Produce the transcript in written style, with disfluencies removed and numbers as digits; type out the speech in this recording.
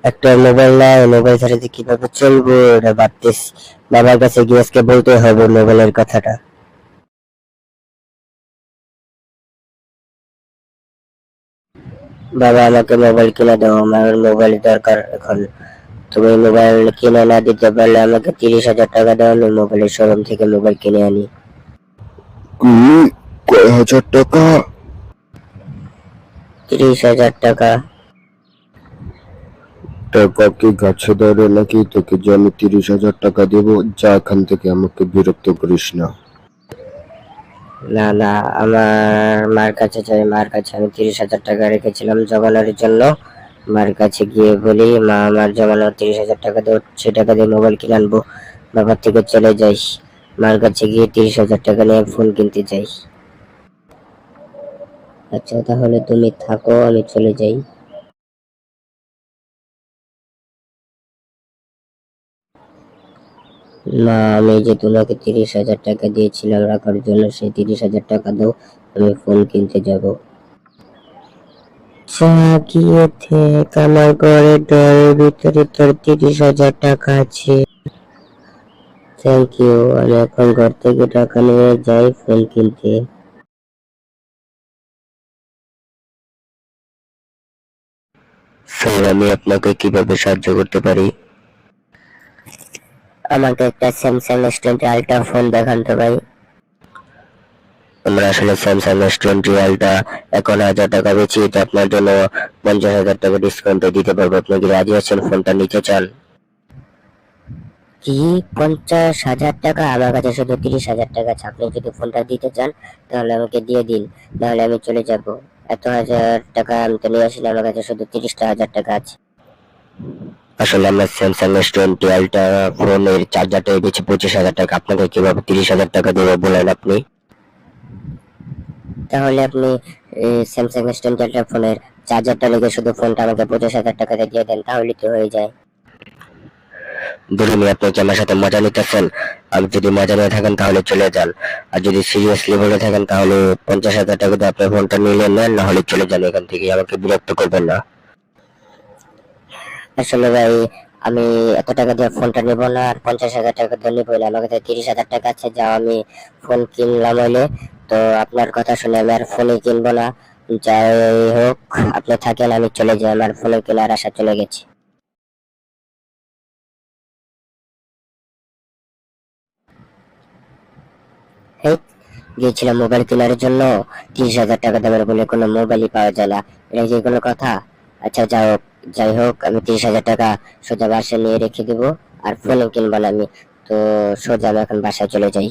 একটা মোবাইল নাই, মোবাইল ছাড়া যে কিভাবে চলবো এটা ভাবতেছি। বাবার কাছে গিয়ে আজকে বলতে হবে মোবাইলের কথাটা। বাবা আমাকে মোবাইল কিনে দাও, আমার মোবাইল দরকার এখন। তুমি মোবাইল কিনে না দিতে পারলে আমাকে 30,000 টাকা দাও, আমি মোবাইলের শোরুম থেকে মোবাইল কিনে আনি। কি? কয় হাজার টাকা? 30,000 টাকা। টাকা কি গাছে ধরে নাকি তোকে যে আমি 30,000 টাকা দেবো? যা এখান থেকে, আমাকে বিরক্ত করিস না। না না, আমার মার কাছে যাই, মার কাছে আমি 30,000 টাকা রেখেছিলাম জমানোর জন্য। মার কাছে গিয়ে বলি, মা আমার জমানো 30,000 টাকা দাও, সে টাকা দিয়ে মোবাইল কিনে আনবো। বাবার থেকে চলে যাই, মার কাছে গিয়ে 30,000 টাকা নিয়ে ফোন কিনতে যাই। আচ্ছা তাহলে তুমি থাকো, আমি চলে যাই। না, আমি যে তোমাকে 30,000 টাকা দিয়েছিলাম রাখার জন্য, সেই 30,000 টাকা দাও, আমি ফোন কিনতে যাব। গিয়ে দেখ আমার ঘরের ড্রয়ের ভিতরে তোর 30,000 টাকা আছে। থ্যাংক ইউ, আমি এখন ঘর থেকে টাকা নিয়ে যাই ফোন কিনতে। স্যার, আমি আপনাকে কিভাবে সাহায্য করতে পারি? আমাকে একটা স্যামসাং S20 আলট্রা ফোন দেখান তো ভাই। আমরা আসলে স্যামসাং S20 আলট্রা 51,000 টাকা বেচি, তো আপনার জন্য 50,000 টাকা ডিসকাউন্টে দিতে পারবো। আপনি কি রাজি আছেন ফোনটা নিতে চান? কি 50,000 টাকা? আমার কাছে শুধু 30,000 টাকা আছে। আপনি যদি ফোনটা দিতে চান তাহলে আমাকে দিয়ে দিন, নাহলে আমি চলে যাব। এত হাজার টাকা আমি তো নিয়ে আসলে, আমার কাছে শুধু 30,000 টাকা আছে। আসলে আমরা স্যামসাং S20 আলট্রা ফোনের চার্জারটা বেচি 25,000 টাকা। আপনাকে কিভাবে 30,000 টাকা দেবো বলেন আপনি? তাহলে আপনি স্যামসাং S20 আলট্রা ফোনের চার্জারটা লেগে শুধু ফোনটা আমাকে 25,000 টাকা দিয়ে দেন, তাহলে তো হয়ে যায়। বলুন, আপনি কি আমার সাথে মজা নিতেছেন? আপনি যদি মজা নিয়ে থাকেন তাহলে চলে যান, আর যদি সিরিয়াসলি বলে থাকেন তাহলে 50,000 টাকা দিয়ে আপনার ফোনটা নিলে নেন, না হলে চলে যান এখান থেকে। আমাকে বিরক্ত করবেন না। আসলে ভাই, আমি এত টাকা দিয়ে ফোনটা নেবো না, আর 50,000 টাকা দিয়ে নেবো না। আমার কাছে 30,000 টাকা আছে, যা আমি ফোন কিনলাম হইলে। তো আপনার কথা শুনে আমি আর ফোনই কিনবো না। যাই হোক, আপনি থাকেন, আমি চলে যাই, আমার ফোনে কেনার আশা চলে গেছে। হেই, গিয়েছিলাম মোবাইল কেনার জন্য, 30,000 টাকা দামের বলে কোনো মোবাইলই পাওয়া যায় না। এটা কি কোনো কথা? আচ্ছা যাই হোক, আমি 30,000 টাকা সোজা বাসায় নিয়ে রেখে দিব, আর ফোনও কিনবো না আমি। তো সোজা আমি এখন বাসায় চলে যাই।